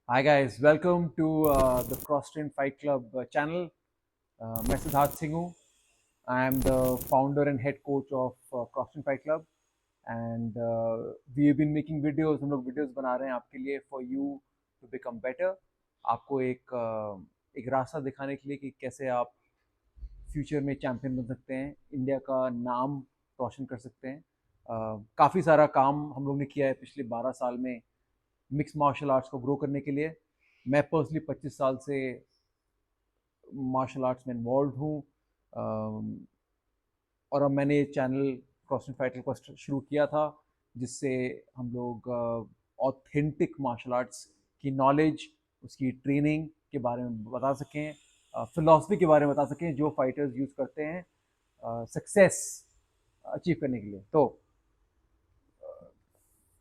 Hi guys, welcome to the Cross Train Fight Club channel. मैं सिद्धार्थ सिंह हूँ. I am the founder and head coach of Cross Train Fight Club and we have been making videos. हम लोग videos बना रहे हैं आपके लिए for you to become better. आपको एक रास्ता दिखाने के लिए कि कैसे आप फ्यूचर में चैंपियन बन सकते हैं, इंडिया का नाम रोशन कर सकते हैं. काफ़ी सारा काम हम लोग ने किया है पिछले 12 साल में मिक्स मार्शल आर्ट्स को ग्रो करने के लिए. मैं पर्सनली 25 साल से मार्शल आर्ट्स में इन्वॉल्व हूँ. और अब मैंने चैनल क्रॉस फाइटर को शुरू किया था जिससे हम लोग ऑथेंटिक मार्शल आर्ट्स की नॉलेज, उसकी ट्रेनिंग के बारे में बता सकें, फिलॉसफी के बारे में बता सकें जो फाइटर्स यूज़ करते हैं सक्सेस अचीव करने के लिए. तो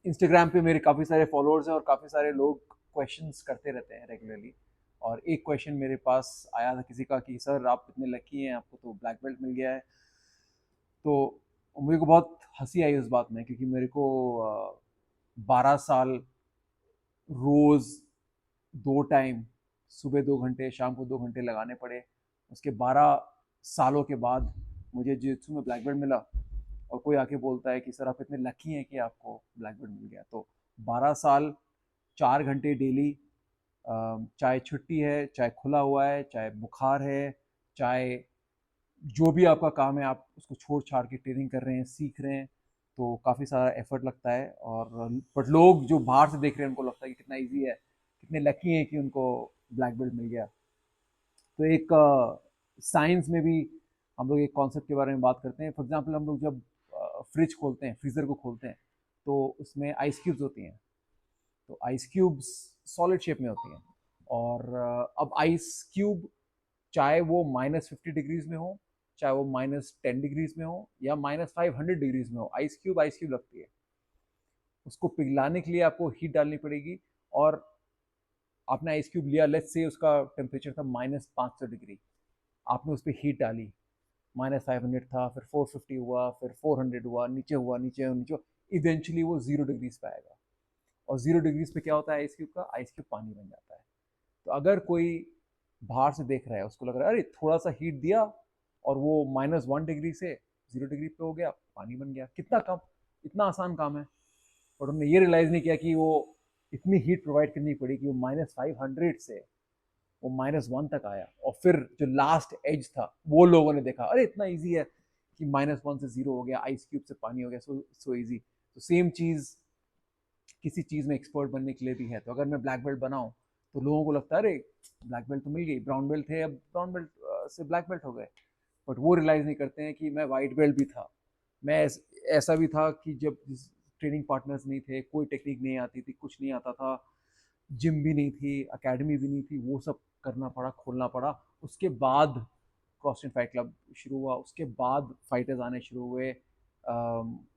इंस्टाग्राम पे मेरे काफ़ी सारे फॉलोअर्स हैं और काफ़ी सारे लोग क्वेश्चंस करते रहते हैं रेगुलरली. और एक क्वेश्चन मेरे पास आया था किसी का कि सर आप इतने लकी हैं, आपको तो ब्लैक बेल्ट मिल गया है. तो मुझे को बहुत हंसी आई उस बात में क्योंकि मेरे को 12 साल रोज़ 2 टाइम, सुबह 2 घंटे शाम को 2 घंटे लगाने पड़े. उसके 12 सालों के बाद मुझे जित्सु में ब्लैक बेल्ट मिला और कोई आके बोलता है कि सर आप इतने लकी हैं कि आपको ब्लैक बेल्ट मिल गया. तो 12 साल 4 घंटे डेली, चाहे छुट्टी है, चाहे खुला हुआ है, चाहे बुखार है, चाहे जो भी आपका काम है आप उसको छोड़ छाड़ के ट्रेनिंग कर रहे हैं, सीख रहे हैं. तो काफ़ी सारा एफर्ट लगता है. और बट लोग जो बाहर से देख रहे हैं उनको लगता है कि कितना इजी है, कितने लकी हैं कि उनको ब्लैक बेल्ट मिल गया. तो एक साइंस में भी हम लोग एक कॉन्सेप्ट के बारे में बात करते हैं. फॉर एग्जांपल हम लोग जब फ्रिज खोलते हैं, फ्रीज़र को खोलते हैं, तो उसमें आइस क्यूब्स होती हैं. तो आइस क्यूब्स सॉलिड शेप में होती हैं. और अब आइस क्यूब चाहे वो -50 डिग्रीज में हो, चाहे वो -10 डिग्रीज में हो या -500 डिग्रीज में हो, आइस क्यूब लगती है. उसको पिघलाने के लिए आपको हीट डालनी पड़ेगी. और आपने आइस क्यूब लिया, लेट्स से उसका टेम्परेचर था -500 डिग्री. आपने उस पर हीट डाली, -500 था, फिर 450 हुआ, फिर 400 हुआ, नीचे हुआ, नीचे हुआ, नीचे हुआ, इवेंचुअली वो 0 डिग्रीज पे आएगा. और 0 डिग्रीज पे क्या होता है आइस क्यूब का? आइस क्यूब पानी बन जाता है. तो अगर कोई बाहर से देख रहा है, उसको लग रहा है अरे थोड़ा सा हीट दिया और वो -1 डिग्री से 0 डिग्री पे हो गया, पानी बन गया, कितना कम, इतना आसान काम है. और उन्होंने ये रियलाइज़ नहीं किया कि वो इतनी हीट प्रोवाइड करनी पड़ी कि वो -500 से वो -1 तक आया. और फिर जो लास्ट एज था वो लोगों ने देखा, अरे इतना ईजी है कि -1 से 0 हो गया, आइस क्यूब से पानी हो गया, सो ईजी. तो सेम चीज़ किसी चीज़ में एक्सपर्ट बनने के लिए भी है. तो अगर मैं ब्लैक बेल्ट बनाऊँ तो लोगों को लगता है अरे ब्लैक बेल्ट तो मिल गई, ब्राउन बेल्ट थे अब ब्राउन बेल्ट से ब्लैक बेल्ट हो गए. बट वो रियलाइज़ नहीं करते हैं कि मैं वाइट बेल्ट भी था. मैं ऐसा भी था कि जब ट्रेनिंग पार्टनर्स नहीं थे, कोई टेक्निक नहीं आती थी, कुछ नहीं आता था, जिम भी नहीं थी, अकेडमी भी नहीं थी, वो सब करना पड़ा, खोलना पड़ा. उसके बाद क्रॉसफिट फाइट क्लब शुरू हुआ, उसके बाद फाइटर्स आने शुरू हुए,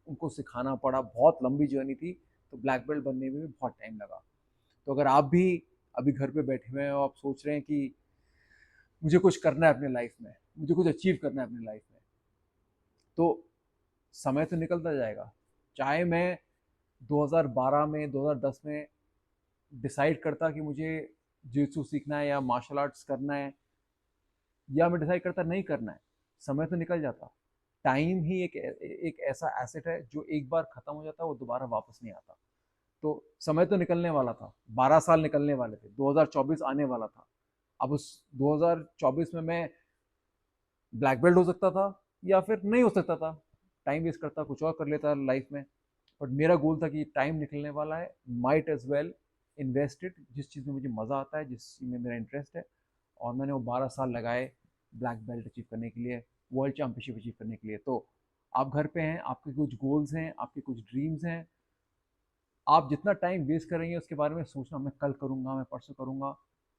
उनको सिखाना पड़ा, बहुत लंबी जर्नी थी. तो ब्लैक बेल्ट बनने में भी बहुत टाइम लगा. तो अगर आप भी अभी घर पे बैठे हुए हैं और आप सोच रहे हैं कि मुझे कुछ करना है अपने लाइफ में, मुझे कुछ अचीव करना है अपनी लाइफ में, तो समय तो निकलता जाएगा. चाहे मैं 2012 में, 2010 में डिसाइड करता कि मुझे जित्सु सीखना है या मार्शल आर्ट्स करना है, या मैं डिसाइड करता नहीं करना है, समय तो निकल जाता. टाइम ही एक ऐसा एसेट है जो एक बार खत्म हो जाता है, वो दोबारा वापस नहीं आता. तो समय तो निकलने वाला था, 12 साल निकलने वाले थे, 2024 आने वाला था. अब उस 2024 में मैं ब्लैक बेल्ट हो सकता था या फिर नहीं हो सकता था, टाइम वेस्ट करता, कुछ और कर लेता लाइफ में. बट मेरा गोल था कि टाइम निकलने वाला है, might as well invest it जिस चीज़ में मुझे मज़ा आता है, जिस चीज़ में मेरा इंटरेस्ट है. और मैंने वो 12 साल लगाए ब्लैक बेल्ट अचीव करने के लिए, वर्ल्ड चैम्पियनशिप अचीव करने के लिए. तो आप घर पे हैं, आपके कुछ गोल्स हैं, आपके कुछ ड्रीम्स हैं, आप जितना टाइम वेस्ट करेंगे उसके बारे में सोचना मैं कल करूँगा, मैं परसों करूँगा,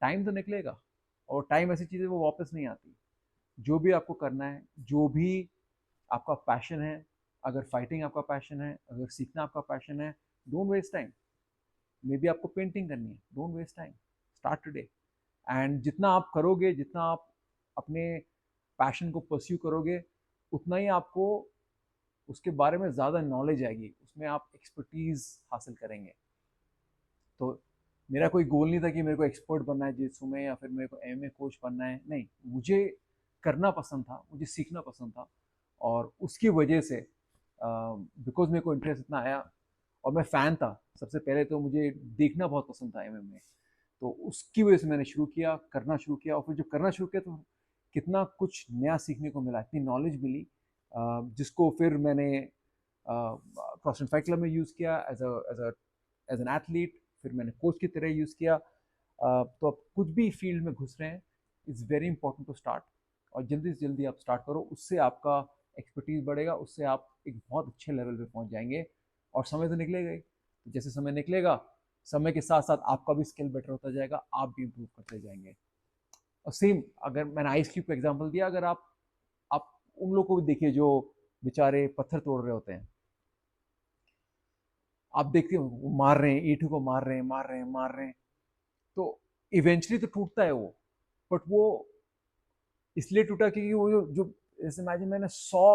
टाइम तो निकलेगा. और टाइम ऐसी चीज़ है वो वापस नहीं आती. जो भी आपको करना है, जो भी आपका पैशन है, अगर फाइटिंग आपका पैशन है, अगर सीखना आपका पैशन है, don't waste time. Maybe आपको पेंटिंग करनी है, don't waste time, start today. And जितना आप करोगे, जितना आप अपने पैशन को परस्यू करोगे, उतना ही आपको उसके बारे में ज़्यादा नॉलेज आएगी, उसमें आप एक्सपर्टीज़ हासिल करेंगे. तो मेरा कोई गोल नहीं था कि मेरे को एक्सपर्ट बनना है जित्सु में या फिर मेरे को एमएमए कोच बनना है, नहीं, मुझे करना पसंद था, मुझे सीखना पसंद था। और उसकी वजह से बिकॉज मेरे को इंटरेस्ट इतना आया और मैं फ़ैन था, सबसे पहले तो मुझे देखना बहुत पसंद था एमएमए, तो उसकी वजह से मैंने शुरू किया, करना शुरू किया। और फिर जब करना शुरू किया तो कितना कुछ नया सीखने को मिला, इतनी नॉलेज मिली, जिसको फिर मैंने क्रॉस एंड फाइट क्लब में यूज़ किया एज एन एथलीट, फिर मैंने कोच की तरह यूज़ किया। तो आप कुछ भी फील्ड में घुस रहे हैं, it's very important to start, और जल्दी से जल्दी आप स्टार्ट करो, उससे आपका एक्सपर्टीज बढ़ेगा, उससे आप एक बहुत अच्छे लेवल पे पहुंच जाएंगे। और समय तो निकलेगा ही, तो जैसे समय निकलेगा, समय के साथ साथ आपका भी स्किल बेटर होता जाएगा, आप भी इम्प्रूव करते जाएंगे। और सेम, अगर मैंने आइस क्यूब का एग्जाम्पल दिया, अगर आप उन लोगों को भी देखिए जो बेचारे पत्थर तोड़ रहे होते हैं, आप देखते हो वो मार रहे हैं, ईंटों को मार रहे हैं, मार रहे हैं, मार रहे हैं, तो इवेंचुअली तो टूटता है वो, बट वो इसलिए टूटा क्योंकि वो जो जैसे इमेजिन मैंने 100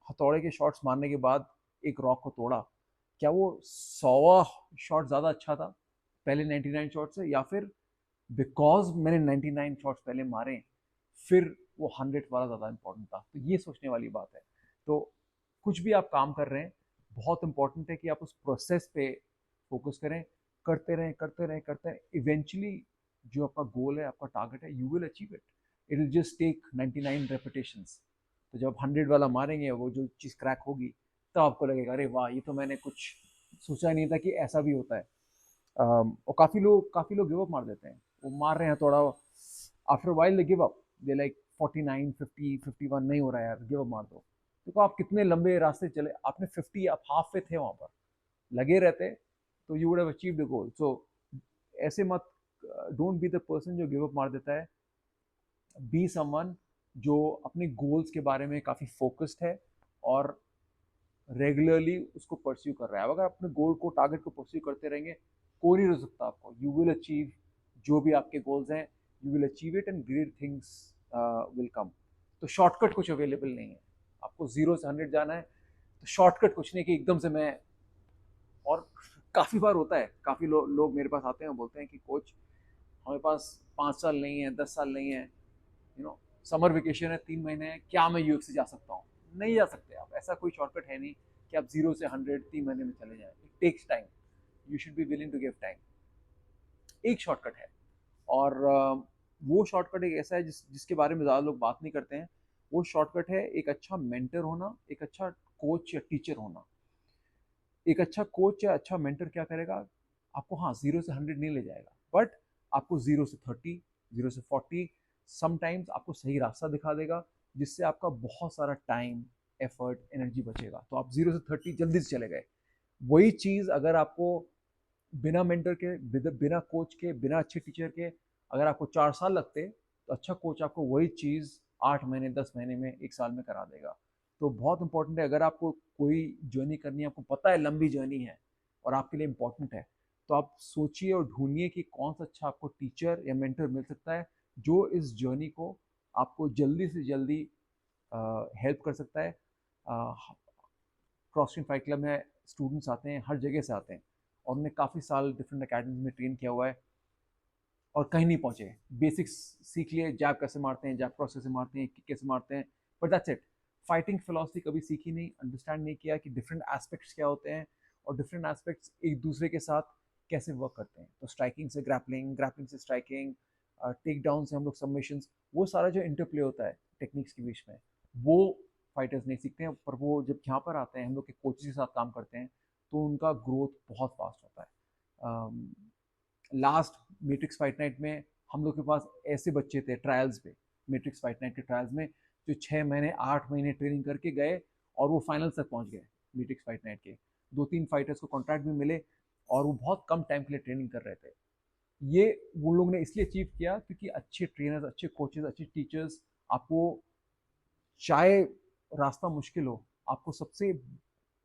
हथौड़े के शॉट्स मारने के बाद एक रॉक को तोड़ा, क्या वो 100वां शॉट ज़्यादा अच्छा था पहले 99 शॉट से, या फिर बिकॉज मैंने 99 शॉट्स पहले मारे फिर वो 100 वाला ज़्यादा इंपॉर्टेंट था? तो ये सोचने वाली बात है। तो कुछ भी आप काम कर रहे हैं, बहुत इंपॉर्टेंट है कि आप उस प्रोसेस पे फोकस करें, करते रहें, करते रहें, करते रहें, इवेंचुअली जो आपका गोल है, आपका टारगेट है, you will achieve it. It will just take 99 repetitions. तो जब 100 वाला मारेंगे, वो जो चीज़ क्रैक होगी, तब आपको लगेगा अरे वाह, ये तो मैंने कुछ सोचा नहीं था कि ऐसा भी होता है। और काफ़ी लोग गिव अप मार देते हैं, वो मार रहे हैं थोड़ा, after while they give up, they like 49 50 51, नहीं हो रहा है यार, गिव अप मार दो। देखो आप कितने लंबे रास्ते चले, आपने 50, आप हाफ पे थे वहाँ पर, लगे रहते तो you would have achieve the goal. So ऐसे मत, डोंट बी द पर्सन जो गिव अप मार देता है, बी समवन जो अपने गोल्स के बारे में काफ़ी फोकस्ड है और रेगुलरली उसको परस्यू कर रहा है। अगर आप अपने गोल को, टारगेट को परस्यू करते रहेंगे, कोई नहीं रोक सकता आपको, यू विल अचीव जो भी आपके गोल्स हैं, you will achieve it and great things will come. तो शॉर्टकट कुछ अवेलेबल नहीं है, आपको 0 से 100 जाना है, तो शॉर्टकट कुछ नहीं कि एकदम से मैं, और काफ़ी बार होता है, काफ़ी लोग मेरे पास आते हैं और बोलते हैं कि कोच, हमारे पास 5 साल नहीं है, 10 साल नहीं है, यू नो, समर वेकेशन है, 3 महीने है, क्या मैं यूएफसी जा सकता हूँ? नहीं जा सकते आप, ऐसा कोई शॉर्टकट है नहीं कि आप 0 से 100 3 महीने में चले जाएं। It takes time, you should be willing to give time. एक शॉर्टकट है, और वो शॉर्टकट एक ऐसा है जिसके बारे में ज़्यादा लोग बात नहीं करते हैं। वो शॉर्टकट है एक अच्छा मेंटर होना, एक अच्छा कोच या टीचर होना। एक अच्छा कोच या अच्छा मेंटर क्या करेगा, आपको, हाँ, 0 से 100 नहीं ले जाएगा, बट आपको 0 से 30, 0 से 40, समटाइम्स आपको सही रास्ता दिखा देगा, जिससे आपका बहुत सारा टाइम, एफर्ट, एनर्जी बचेगा, तो आप 0 से 30 जल्दी से चले गए। वही चीज़ अगर आपको बिना मेंटर के, बिना कोच के, बिना अच्छे टीचर के, अगर आपको 4 साल लगते, तो अच्छा कोच आपको वही चीज़ 8 महीने, 10 महीने में, 1 साल में करा देगा। तो बहुत इंपॉर्टेंट है, अगर आपको कोई जर्नी करनी है, आपको पता है लंबी जर्नी है और आपके लिए इम्पोर्टेंट है, तो आप सोचिए और ढूंढिए कि कौन सा अच्छा आपको टीचर या मेंटर मिल सकता है, जो इस जर्नी को आपको जल्दी से जल्दी हेल्प कर सकता है। क्रॉसफिट फाइट क्लब में स्टूडेंट्स आते हैं, हर जगह से आते हैं, और उन्होंने काफ़ी साल डिफरेंट अकेडमी में ट्रेन किया हुआ है और कहीं नहीं पहुंचे। बेसिक्स सीख लिए, जैब कैसे मारते हैं, जैब क्रॉस कैसे मारते हैं, किक कैसे मारते हैं, but that's it. Fighting philosophy कभी सीखी नहीं, अंडरस्टैंड नहीं किया कि डिफरेंट एस्पेक्ट्स क्या होते हैं, और डिफरेंट एस्पेक्ट्स एक दूसरे के साथ कैसे वर्क करते हैं। तो स्ट्राइकिंग से ग्रैपलिंग, ग्रैपलिंग से स्ट्राइकिंग, टेक डाउन से हम लोग सबमिशंस, वो सारा जो इंटरप्ले होता है टेक्निक्स के बीच में, वो फाइटर्स नहीं सीखते हैं। पर वो जब यहाँ पर आते हैं, हम लोग के कोचेस के साथ काम करते हैं, तो उनका ग्रोथ बहुत फास्ट होता है। लास्ट मैट्रिक्स फाइट नाइट में हम लोग के पास ऐसे बच्चे थे ट्रायल्स पे, मैट्रिक्स फाइट नाइट के ट्रायल्स में, जो 6 महीने 8 महीने ट्रेनिंग करके गए और वो फाइनल तक पहुंच गए। मैट्रिक्स फाइट नाइट के 2-3 फाइटर्स को कॉन्ट्रैक्ट भी मिले, और वो बहुत कम टाइम के लिए ट्रेनिंग कर रहे थे। ये वो लोग ने इसलिए अचीव किया क्योंकि अच्छे ट्रेनर्स, अच्छे कोचेस, अच्छे टीचर्स आपको, चाहे रास्ता मुश्किल हो, आपको सबसे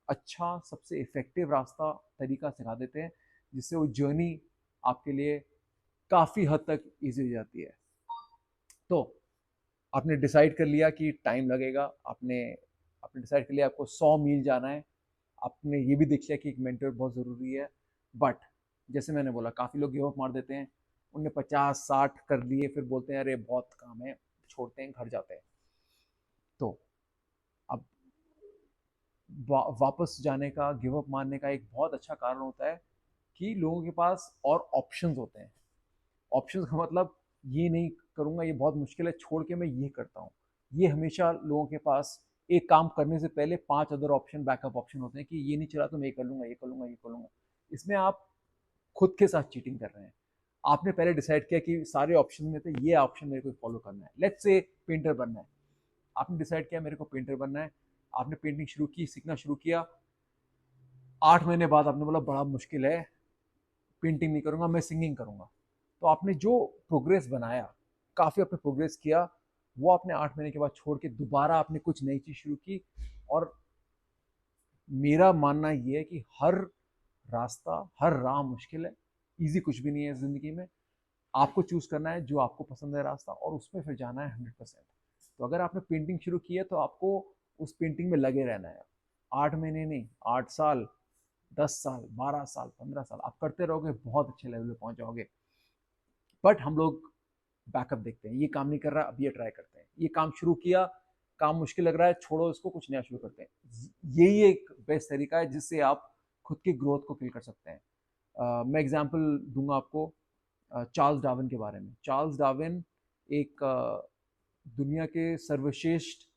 अच्छा, सबसे इफेक्टिव रास्ता, तरीका सिखा देते हैं, जिससे वो जर्नी आपके लिए काफ़ी हद तक ईजी हो जाती है। तो आपने डिसाइड कर लिया कि टाइम लगेगा, आपने आपने डिसाइड कर लिया आपको 100 मील जाना है, आपने ये भी देख लिया कि एक मेंटर बहुत ज़रूरी है, बट जैसे मैंने बोला काफ़ी लोग गिव अप मार देते हैं, उनने 50-60 कर लिए, फिर बोलते हैं अरे बहुत काम है, छोड़ते हैं, घर जाते हैं। तो अब वापस जाने का, गिव अप मारने का एक बहुत अच्छा कारण होता है कि लोगों के पास और ऑप्शंस होते हैं। ऑप्शंस का मतलब ये नहीं करूँगा, ये बहुत मुश्किल है, छोड़ के मैं ये करता हूँ। ये हमेशा लोगों के पास एक काम करने से पहले 5 अदर ऑप्शन, बैकअप ऑप्शन होते हैं कि ये नहीं चला तो मैं ये कर लूँगा, ये कर लूँगा, ये कर लूँगा। इसमें आप खुद के साथ चीटिंग कर रहे हैं। आपने पहले डिसाइड किया कि सारे ऑप्शन में से ये ऑप्शन मेरे को फॉलो करना है। लेट्स से पेंटर बनना है। आपने डिसाइड किया मेरे को पेंटर बनना है। आपने पेंटिंग शुरू की, सीखना शुरू किया। 8 महीने बाद आपने बोला बड़ा मुश्किल है, पेंटिंग नहीं करूँगा, मैं सिंगिंग करूँगा। तो आपने जो प्रोग्रेस बनाया, काफ़ी आपने प्रोग्रेस किया, वो आपने 8 महीने के बाद छोड़ के दोबारा आपने कुछ नई चीज़ शुरू की। और मेरा मानना ये है कि हर रास्ता, हर राह मुश्किल है, ईज़ी कुछ भी नहीं है ज़िंदगी में। आपको चूज़ करना है जो आपको पसंद है रास्ता, और उसमें फिर जाना है 100%। तो अगर आपने पेंटिंग शुरू की है तो आपको उस पेंटिंग में लगे रहना है। 8 महीने नहीं, 8 साल, 10 साल, 12 साल, 15 साल आप करते रहोगे, बहुत अच्छे लेवल पे पहुंच जाओगे। बट हम लोग बैकअप देखते हैं, ये काम नहीं कर रहा, अब ये ट्राई करते हैं, ये काम शुरू किया, काम मुश्किल लग रहा है, छोड़ो इसको, कुछ नया शुरू करते हैं। यही एक बेस्ट तरीका है जिससे आप खुद की ग्रोथ को किल कर सकते हैं। मैं एग्जांपल दूंगा आपको चार्ल्स डार्विन के बारे में। चार्ल्स डार्विन एक दुनिया के सर्वश्रेष्ठ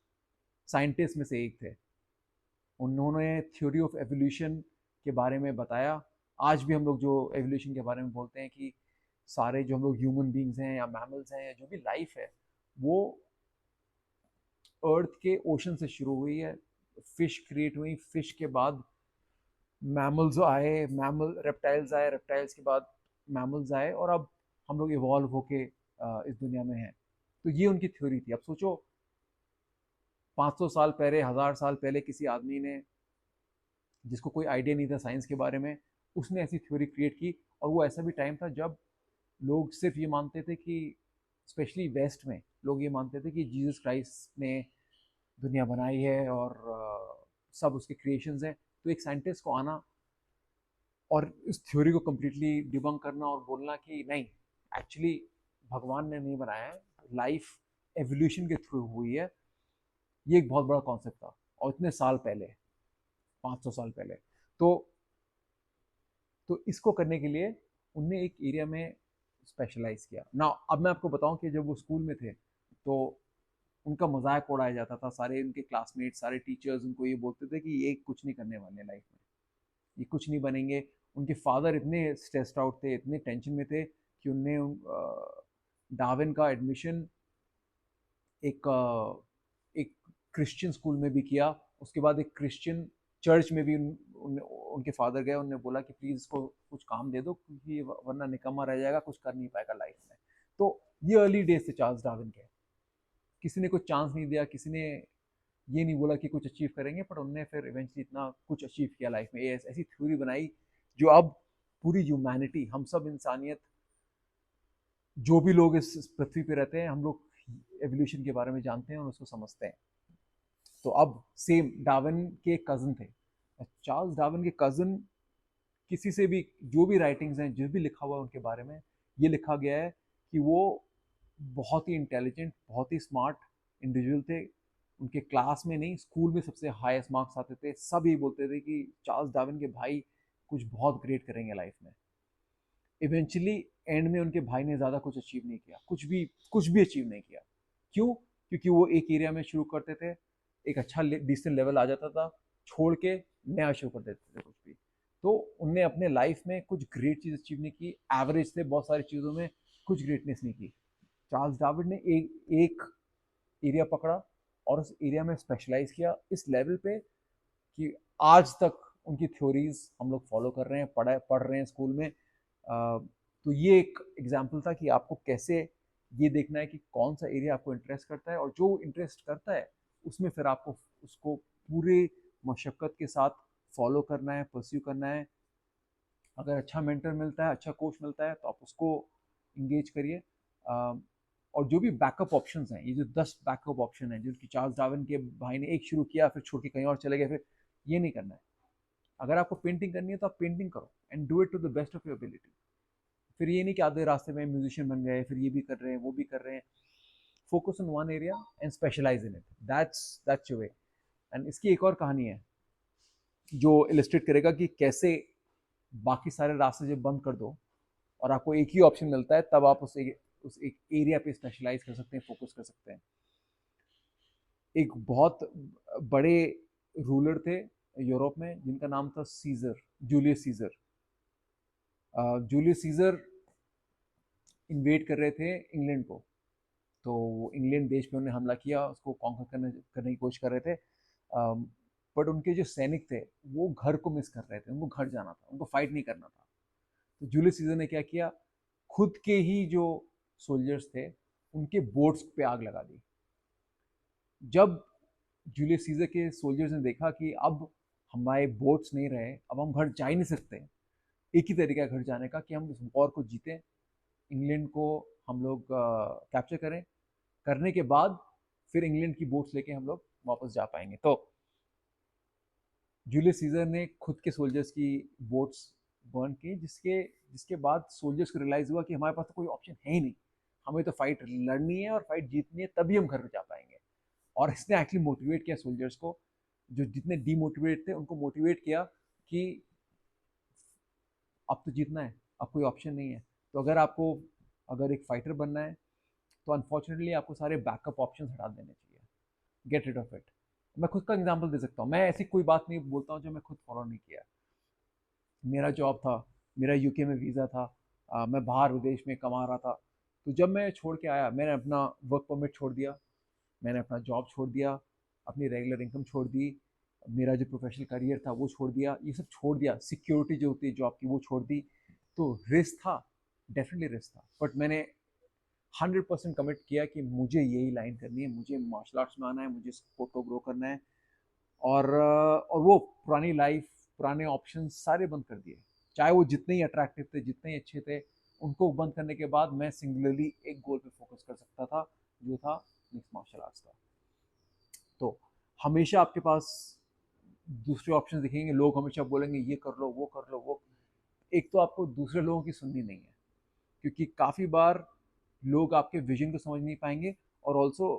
साइंटिस्ट में से एक थे। उन्होंने थ्योरी ऑफ एवोल्यूशन के बारे में बताया। आज भी हम लोग जो एवोल्यूशन के बारे में बोलते हैं कि सारे जो हम लोग ह्यूमन बींग्स हैं या मैमल्स हैं या जो भी लाइफ है, वो अर्थ के ओशन से शुरू हुई है। फिश क्रिएट हुई, फिश के बाद मैमल्स आए, मैमल रेप्टाइल्स आए, रेप्टाइल्स के बाद मैमल्स आए, और अब हम लोग इवॉल्व होके इस दुनिया में हैं। तो ये उनकी थ्योरी थी। अब सोचो 500 साल पहले, 1000 साल पहले किसी आदमी ने, जिसको कोई आइडिया नहीं था साइंस के बारे में, उसने ऐसी थ्योरी क्रिएट की। और वो ऐसा भी टाइम था जब लोग सिर्फ ये मानते थे कि, स्पेशली वेस्ट में लोग ये मानते थे कि जीसस क्राइस्ट ने दुनिया बनाई है और सब उसके क्रिएशंस हैं। तो एक साइंटिस्ट को आना और इस थ्योरी को कम्प्लीटली डिबंक करना और बोलना कि नहीं, एक्चुअली भगवान ने नहीं बनाया है, लाइफ एवोल्यूशन के थ्रू हुई है, ये एक बहुत बड़ा कॉन्सेप्ट था। और इतने साल पहले, 500 साल पहले। तो इसको करने के लिए उनने एक एरिया में स्पेशलाइज किया ना। अब मैं आपको बताऊं कि जब वो स्कूल में थे तो उनका मजाक उड़ाया जाता था। सारे उनके क्लासमेट, सारे टीचर्स उनको ये बोलते थे कि ये कुछ नहीं करने वाले लाइफ में, ये कुछ नहीं बनेंगे। उनके फादर इतने स्ट्रेस्ड आउट थे, इतने टेंशन में थे कि उनने डार्विन का एडमिशन एक एक क्रिश्चियन स्कूल में भी किया। उसके बाद एक क्रिश्चियन चर्च में भी उनके फादर गए, उन्होंने बोला कि प्लीज़ इसको कुछ काम दे दो क्योंकि वरना निकम्मा रह जाएगा, कुछ कर नहीं पाएगा लाइफ में। तो ये अर्ली डेज थे चार्ल्स डार्विन के। किसी ने कुछ चांस नहीं दिया, किसी ने ये नहीं बोला कि कुछ अचीव करेंगे, पर उनने फिर इवेंचुअली इतना कुछ अचीव किया लाइफ में। ऐसी थ्योरी बनाई जो अब पूरी ह्यूमैनिटी, हम सब इंसानियत, जो भी लोग इस पृथ्वी पे रहते हैं, हम लोग एवोल्यूशन के बारे में जानते हैं और उसको समझते हैं। तो अब सेम डार्विन के कज़न थे, चार्ल्स डार्विन के कज़न, किसी से भी जो भी राइटिंग्स हैं, जो भी लिखा हुआ है उनके बारे में, ये लिखा गया है कि वो बहुत ही इंटेलिजेंट, बहुत ही स्मार्ट इंडिविजुअल थे। उनके क्लास में नहीं, स्कूल में सबसे हाईएस्ट मार्क्स आते थे। सब ये बोलते थे कि चार्ल्स डार्विन के भाई कुछ बहुत ग्रेट करेंगे लाइफ में। इवेंचुअली एंड में उनके भाई ने ज़्यादा कुछ अचीव नहीं किया, कुछ भी अचीव नहीं किया। क्यों? क्योंकि वो एक एरिया में शुरू करते थे, एक अच्छा डिसेंट लेवल आ जाता था, छोड़ के नया शुरू कर देते थे कुछ भी। तो उनने अपने लाइफ में कुछ ग्रेट चीज़ अचीव नहीं की, एवरेज थे बहुत सारी चीज़ों में, कुछ ग्रेटनेस नहीं की। चार्ल्स डार्विन ने एक एरिया पकड़ा और उस एरिया में स्पेशलाइज किया इस लेवल पे कि आज तक उनकी थ्योरीज हम लोग फॉलो कर रहे हैं, पढ़ रहे हैं स्कूल में। तो ये एक एग्जाम्पल था कि आपको कैसे ये देखना है कि कौन सा एरिया आपको इंटरेस्ट करता है, और जो इंटरेस्ट करता है उसमें फिर आपको उसको पूरे मशक्क़त के साथ फॉलो करना है, परस्यू करना है। अगर अच्छा मेंटर मिलता है, अच्छा कोच मिलता है, तो आप उसको इंगेज करिए। और जो भी बैकअप ऑप्शंस हैं, ये जो 10 बैकअप ऑप्शन हैं जो कि चार्ल्स डार्विन के भाई ने एक शुरू किया, फिर छोड़ के कहीं और चले गए, फिर ये नहीं करना है। अगर आपको पेंटिंग करनी है तो आप पेंटिंग करो and do it to the best of your ability. फिर ये नहीं कि आधे रास्ते में म्यूजिशियन बन गए, फिर ये भी कर रहे हैं वो भी कर रहे हैं। Focus on one area and specialize in it, that's your way. And इसकी एक और कहानी है जो इलिस्ट्रेट करेगा कि कैसे बाकी सारे रास्ते जब बंद कर दो और आपको एक ही ऑप्शन मिलता है, तब आप उस एक एरिया पे स्पेशलाइज कर सकते हैं, फोकस कर सकते हैं। एक बहुत बड़े रूलर थे यूरोप में जिनका नाम था Caesar, Julius Caesar. Julius Caesar invade कर रहे थे इंग्लैंड को, तो इंग्लैंड देश पे उन्होंने हमला किया, उसको कॉन्कर करने की कोशिश कर रहे थे। बट उनके जो सैनिक थे वो घर को मिस कर रहे थे, उनको घर जाना था, उनको फाइट नहीं करना था। तो जूलियस सीजर ने क्या किया, खुद के ही जो सोल्जर्स थे उनके बोट्स पे आग लगा दी। जब जूलियस सीजर के सोल्जर्स ने देखा कि अब हमारे बोट्स नहीं रहे, अब हम घर जा ही नहीं सकते, एक ही तरीका है घर जाने का कि हम इस वॉर को जीतें, इंग्लैंड को हम लोग कैप्चर करें, करने के बाद फिर इंग्लैंड की बोट्स लेके हम लोग वापस जा पाएंगे। तो जूलियस सीजर ने खुद के सोल्जर्स की बोट्स बर्न की, जिसके जिसके बाद सोल्जर्स को रियलाइज हुआ कि हमारे पास तो कोई ऑप्शन है ही नहीं, हमें तो फाइट लड़नी है और फाइट जीतनी है, तभी हम घर जा पाएंगे। और इसने एक्चुअली मोटिवेट किया सोल्जर्स को, जो जितने डीमोटिवेट थे उनको मोटिवेट किया कि अब तो जीतना है, अब कोई ऑप्शन नहीं है। तो अगर एक फाइटर बनना है तो अनफॉर्चुनेटली आपको सारे बैकअप ऑप्शन हटा देने चाहिए, गेट रिड ऑफ इट। मैं खुद का एग्जाम्पल दे सकता हूँ, मैं ऐसी कोई बात नहीं बोलता हूँ जो मैं खुद फॉलो नहीं किया। मेरा जॉब था, मेरा यूके में वीज़ा था, मैं बाहर विदेश में कमा रहा था। तो जब मैं छोड़ के आया, मैंने अपना वर्क परमिट छोड़ दिया, मैंने अपना जॉब छोड़ दिया, अपनी रेगुलर इनकम छोड़ दी, मेरा जो प्रोफेशनल करियर था वो छोड़ दिया, ये सब छोड़ दिया, सिक्योरिटी जो होती है जॉब की वो छोड़ दी। तो रिस्क था, डेफिनेटली रिस्क था, बट मैंने 100% कमिट किया कि मुझे यही लाइन करनी है, मुझे मार्शल आर्ट्स में आना है, मुझे स्पोर्ट को ग्रो करना है। और वो पुरानी लाइफ, पुराने ऑप्शन सारे बंद कर दिए, चाहे वो जितने ही अट्रैक्टिव थे, जितने ही अच्छे थे, उनको बंद करने के बाद मैं सिंगुलरली एक गोल पे फोकस कर सकता था, जो था मिक्स मार्शल आर्ट्स का। तो हमेशा आपके पास दूसरे ऑप्शन दिखेंगे, लोग हमेशा बोलेंगे ये कर लो वो कर लो वो। एक तो आपको दूसरे लोगों की सुननी नहीं है, क्योंकि काफ़ी बार लोग आपके विजन को समझ नहीं पाएंगे, और ऑल्सो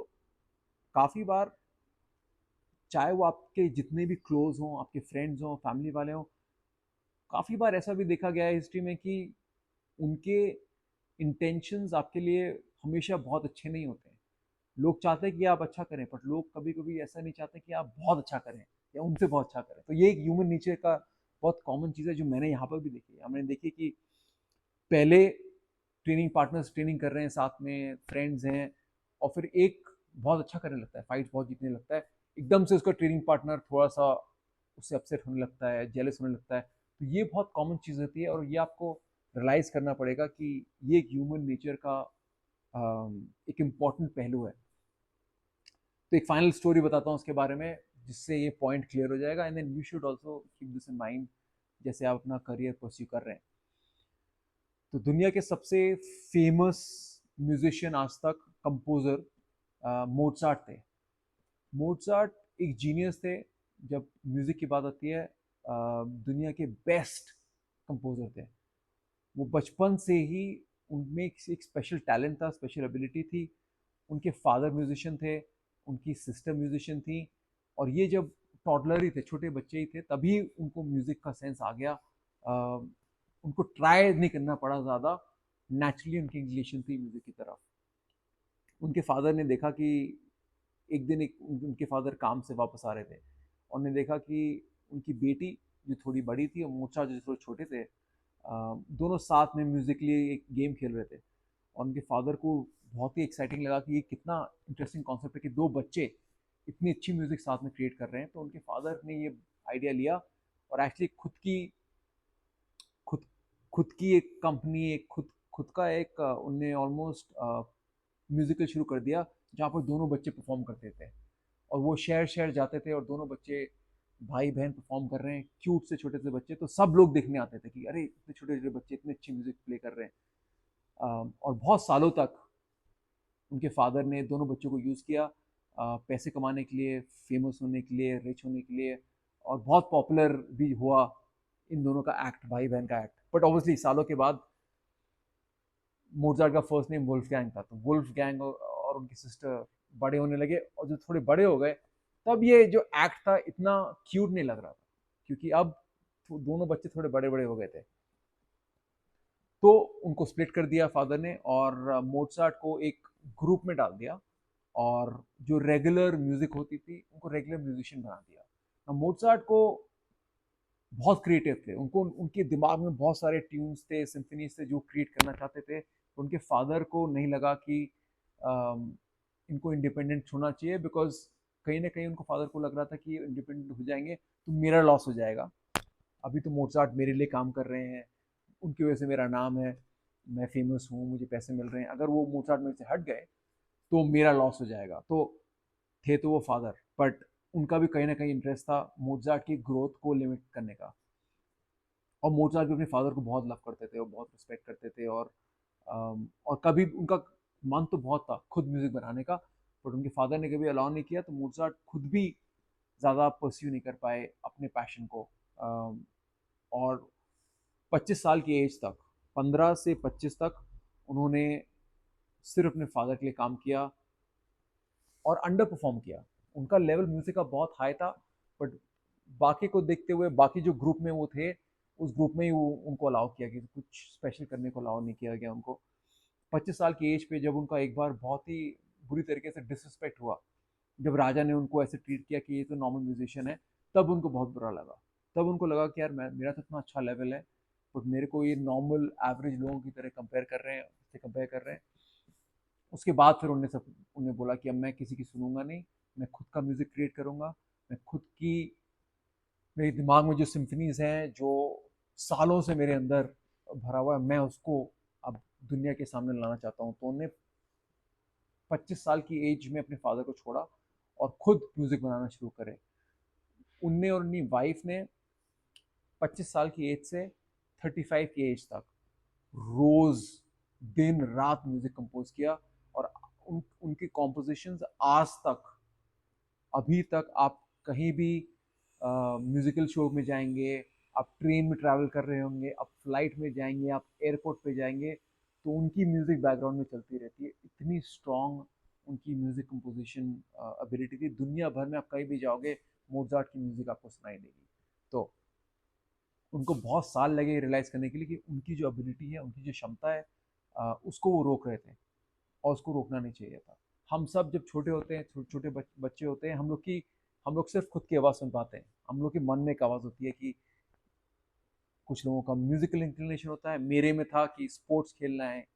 काफ़ी बार, चाहे वो आपके जितने भी क्लोज हों, आपके फ्रेंड्स हों, फैमिली वाले हों, काफ़ी बार ऐसा भी देखा गया है हिस्ट्री में कि उनके इंटेंशंस आपके लिए हमेशा बहुत अच्छे नहीं होते हैं। लोग चाहते हैं कि आप अच्छा करें, बट लोग कभी कभी ऐसा नहीं चाहते कि आप बहुत अच्छा करें या उनसे बहुत अच्छा करें। तो ये एक ह्यूमन नेचर का बहुत कॉमन चीज़ है जो मैंने यहाँ पर भी देखी है। हमने देखी कि पहले ट्रेनिंग पार्टनर्स ट्रेनिंग कर रहे हैं साथ में, फ्रेंड्स हैं, और फिर एक बहुत अच्छा करने लगता है, फाइट बहुत जीतने लगता है, एकदम से उसका ट्रेनिंग पार्टनर थोड़ा सा उससे अपसेट होने लगता है, जेलस होने लगता है। तो ये बहुत कॉमन चीज़ होती है, और ये आपको रियलाइज़ करना पड़ेगा कि ये एक ह्यूमन नेचर का एक इम्पॉर्टेंट पहलू है। तो एक फाइनल स्टोरी बताता हूँ उसके बारे में, जिससे ये पॉइंट क्लियर हो जाएगा, and then you should also keep this in mind जैसे आप अपना करियर परस्यू कर रहे हैं। तो दुनिया के सबसे फेमस म्यूजिशियन आज तक, कंपोजर, मोटसार्ट थे। मोटसार्ट एक जीनियस थे जब म्यूजिक की बात आती है, दुनिया के बेस्ट कंपोजर थे। वो बचपन से ही उनमें एक स्पेशल टैलेंट था, स्पेशल एबिलिटी थी। उनके फादर म्यूजिशियन थे, उनकी सिस्टर म्यूजिशियन थी, और ये जब टॉडलर ही थे, छोटे बच्चे ही थे, तभी उनको म्यूजिक का सेंस आ गया। उनको ट्राई नहीं करना पड़ा ज़्यादा, नेचुरली उनकी इंक्लिनेशन थी म्यूजिक की तरफ। उनके फादर ने देखा कि एक दिन उनके फादर काम से वापस आ रहे थे, और ने देखा कि उनकी बेटी जो थोड़ी बड़ी थी और मोचा जो थोड़े छोटे थे, दोनों साथ में म्यूजिकली एक गेम खेल रहे थे। और उनके फादर को बहुत ही एक्साइटिंग लगा कि ये कितना इंटरेस्टिंग कॉन्सेप्ट है कि दो बच्चे इतनी अच्छी म्यूजिक साथ में क्रिएट कर रहे हैं। तो उनके फादर ने ये आइडिया लिया और एक्चुअली खुद खुद की एक कंपनी, एक खुद खुद का एक उनने ऑलमोस्ट म्यूजिकल शुरू कर दिया, जहाँ पर दोनों बच्चे परफॉर्म करते थे, और वो शहर शहर जाते थे, और दोनों बच्चे भाई बहन परफॉर्म कर रहे हैं, क्यूट से छोटे से बच्चे, तो सब लोग देखने आते थे कि अरे इतने छोटे छोटे बच्चे इतने अच्छी म्यूजिक प्ले कर रहे हैं। और बहुत सालों तक उनके फादर ने दोनों बच्चों को यूज़ किया, पैसे कमाने के लिए, फेमस होने के लिए, रिच होने के लिए, और बहुत पॉपुलर भी हुआ इन दोनों का एक्ट, भाई बहन का एक्ट। बट ऑब्वियसली सालों के बाद मोजार्ट का फर्स्ट नेम वुल्फ गैंग था, तो वुल्फ गैंग और उनकी सिस्टर बड़े होने लगे, और जो थोड़े बड़े हो गए तब ये जो एक्ट था इतना क्यूट नहीं लग रहा था, क्योंकि अब दोनों बच्चे थोड़े बड़े बड़े हो गए थे। तो उनको स्प्लिट कर दिया फादर ने, और मोजार्ट को एक ग्रुप में डाल दिया, और जो रेगुलर म्यूजिक होती थी उनको रेगुलर म्यूजिशियन बना दिया। मोजार्ट को बहुत क्रिएटिव थे, उनको उनके दिमाग में बहुत सारे ट्यून्स थे, सिम्फनीज थे जो क्रिएट करना चाहते थे। उनके फादर को नहीं लगा कि इनको इंडिपेंडेंट छोड़ना चाहिए, बिकॉज कहीं ना कहीं उनको फादर को लग रहा था कि इंडिपेंडेंट हो जाएंगे तो मेरा लॉस हो जाएगा। अभी तो मोजार्ट मेरे लिए काम कर रहे हैं, उनकी वजह से मेरा नाम है, मैं फेमस हूँ, मुझे पैसे मिल रहे हैं, अगर वो मोजार्ट मेरे से हट गए तो मेरा लॉस हो जाएगा। तो थे तो वो फादर, बट उनका भी कहीं ना कहीं इंटरेस्ट था मोजार्ट की ग्रोथ को लिमिट करने का। और मोजार्ट भी अपने फादर को बहुत लव करते थे और बहुत रिस्पेक्ट करते थे, और कभी उनका मन तो बहुत था खुद म्यूजिक बनाने का, बट उनके फादर ने कभी अलाउ नहीं किया, तो मोजार्ट खुद भी ज़्यादा परस्यू नहीं कर पाए अपने पैशन को। और 25 साल की एज तक, 15 से 25 तक उन्होंने सिर्फ अपने फादर के लिए काम किया और अंडर परफॉर्म किया। उनका लेवल म्यूजिक का बहुत हाई था, बट बाकी को देखते हुए बाकी जो ग्रुप में वो थे उस ग्रुप में ही वो उनको अलाउ किया कि कुछ स्पेशल करने को अलाउ नहीं किया गया उनको। 25 साल की एज पे जब उनका एक बार बहुत ही बुरी तरीके से डिसरिस्पेक्ट हुआ, जब राजा ने उनको ऐसे ट्रीट किया कि ये तो नॉर्मल म्यूजिशियन है, तब उनको बहुत बुरा लगा। तब उनको लगा कि यार मेरा तो इतना अच्छा लेवल है, बट मेरे को ये नॉर्मल एवरेज लोगों की तरह कंपेयर कर रहे हैं, उससे कंपेयर कर रहे हैं। उसके बाद फिर उन्हें बोला कि अब मैं किसी की सुनूंगा नहीं, मैं खुद का म्यूजिक क्रिएट करूंगा। मैं खुद की, मेरे दिमाग में जो सिम्फनीज हैं जो सालों से मेरे अंदर भरा हुआ है, मैं उसको अब दुनिया के सामने लाना चाहता हूँ। तो उन्हें 25 साल की एज में अपने फादर को छोड़ा और खुद म्यूजिक बनाना शुरू करे। उनने और उनकी वाइफ ने 25 साल की एज से 35 की एज तक रोज दिन रात म्यूजिक कंपोज किया। और उनकी कॉम्पोजिशंस आज तक, अभी तक आप कहीं भी म्यूजिकल शो में जाएंगे, आप ट्रेन में ट्रैवल कर रहे होंगे, आप फ्लाइट में जाएंगे, आप एयरपोर्ट पे जाएंगे, तो उनकी म्यूजिक बैकग्राउंड में चलती रहती है। इतनी स्ट्रॉन्ग उनकी म्यूजिक कंपोजिशन एबिलिटी थी। दुनिया भर में आप कहीं भी जाओगे मोजार्ट की म्यूजिक आपको सुनाई देगी। तो उनको बहुत साल लगे रियलाइज करने के लिए कि उनकी जो एबिलिटी है, उनकी जो क्षमता है, उसको वो रोक रहे थे, और उसको रोकना नहीं चाहिए था। हम सब जब छोटे होते हैं, छोटे बच्चे होते हैं, हम लोग सिर्फ खुद की आवाज़ सुन पाते हैं। हम लोग के मन में एक आवाज़ होती है कि कुछ लोगों का म्यूजिकल इंक्लिनेशन होता है, मेरे में था कि स्पोर्ट्स खेलना है,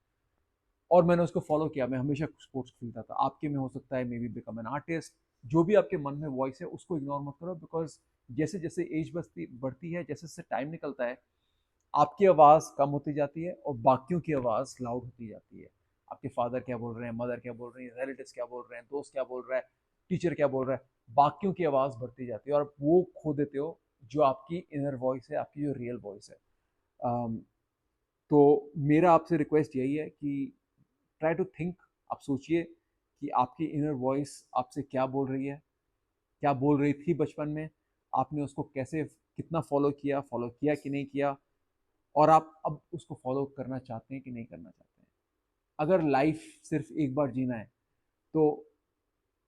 और मैंने उसको फॉलो किया, मैं हमेशा स्पोर्ट्स खेलता था। आपके में हो सकता है may be become an artist. जो भी आपके मन में वॉइस है उसको इग्नोर मत करो, बिकॉज जैसे जैसे एज बढ़ती है, जैसे जैसे टाइम निकलता है, आपकी आवाज़ कम होती जाती है और बाकियों की आवाज़ लाउड होती जाती है। आपके फादर क्या बोल रहे हैं, मदर क्या बोल रही है, रिलेटिव्स क्या बोल रहे हैं, दोस्त क्या बोल रहा है, टीचर क्या बोल रहा है, बाकियों की आवाज़ बढ़ती जाती है, और आप वो खो देते हो जो आपकी इनर वॉइस है, आपकी जो रियल वॉइस है। अम, तो मेरा आपसे रिक्वेस्ट यही है कि ट्राई टू थिंक, आप सोचिए कि आपकी इनर वॉइस आपसे क्या बोल रही है, क्या बोल रही थी बचपन में, आपने उसको कैसे, कितना फॉलो किया कि नहीं किया, और आप अब उसको फॉलो करना चाहते हैं कि नहीं करना चाहते हैं। अगर लाइफ सिर्फ एक बार जीना है, तो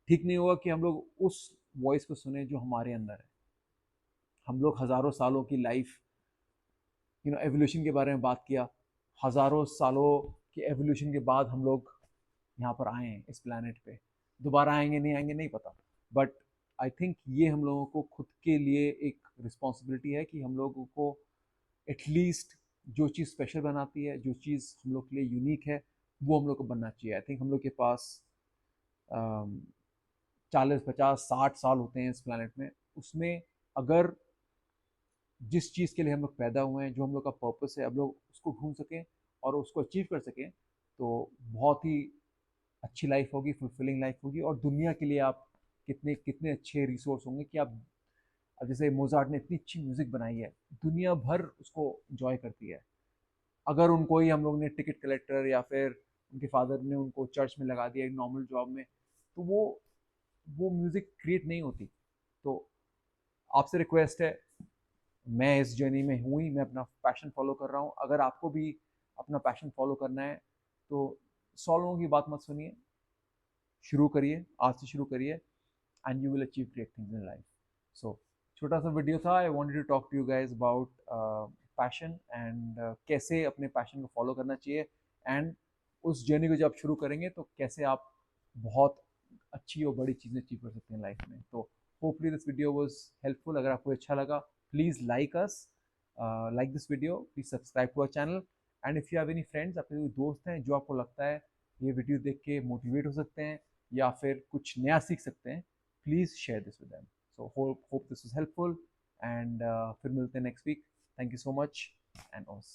ठीक नहीं होगा कि हम लोग उस वॉइस को सुने जो हमारे अंदर है। हम लोग हजारों सालों की लाइफ, एवोल्यूशन के बारे में बात किया, हजारों सालों के एवोल्यूशन के बाद हम लोग यहाँ पर आए हैं इस प्लानट पे। दोबारा आएंगे नहीं आएंगे नहीं पता, बट आई थिंक ये हम लोगों को खुद के लिए एक रिस्पॉन्सिबिलिटी है कि हम लोगों को एटलीस्ट जो चीज़ स्पेशल बनाती है, जो चीज़ हम लोग के लिए यूनिक है, वो हम लोग को बनना चाहिए। आई थिंक हम लोग के पास 40 50 60 साल होते हैं इस प्लानट में, उसमें अगर जिस चीज़ के लिए हम लोग पैदा हुए हैं, जो हम लोग का पर्पस है, अब लोग उसको ढूंढ सकें और उसको अचीव कर सकें, तो बहुत ही अच्छी लाइफ होगी, फुलफिलिंग लाइफ होगी। और दुनिया के लिए आप कितने कितने अच्छे रिसोर्स होंगे कि आप, अब जैसे मोजार्ट ने इतनी अच्छी म्यूज़िक बनाई है, दुनिया भर उसको इंजॉय करती है। अगर उनको ही हम लोग ने टिकट कलेक्टर या फिर उनके फादर ने उनको चर्च में लगा दिया एक नॉर्मल जॉब में, तो वो म्यूज़िक क्रिएट नहीं होती। तो आपसे रिक्वेस्ट है, मैं इस जर्नी में हूँ ही, मैं अपना पैशन फॉलो कर रहा हूँ। अगर आपको भी अपना पैशन फॉलो करना है तो 100 लोगों की बात मत सुनिए, शुरू करिए, आज से शुरू करिए, and you will achieve great things in life. So छोटा सा वीडियो था, I wanted to talk to you guys about passion and कैसे अपने पैशन को फॉलो करना चाहिए, एंड उस जर्नी को जब आप शुरू करेंगे तो कैसे आप बहुत अच्छी और बड़ी चीज़ें अचीव कर सकते हैं लाइफ में। तो hopefully this video was helpful. अगर आपको अच्छा लगा, please like us, like this video, please subscribe to our channel, and if you have any friends, आपके कोई दोस्त हैं जो आपको लगता है ये वीडियो देख के मोटिवेट हो सकते हैं या फिर कुछ नया सीख सकते हैं, please share this with them. So hope this was helpful, and फिर मिलते हैं next week. Thank you so much and ऑस।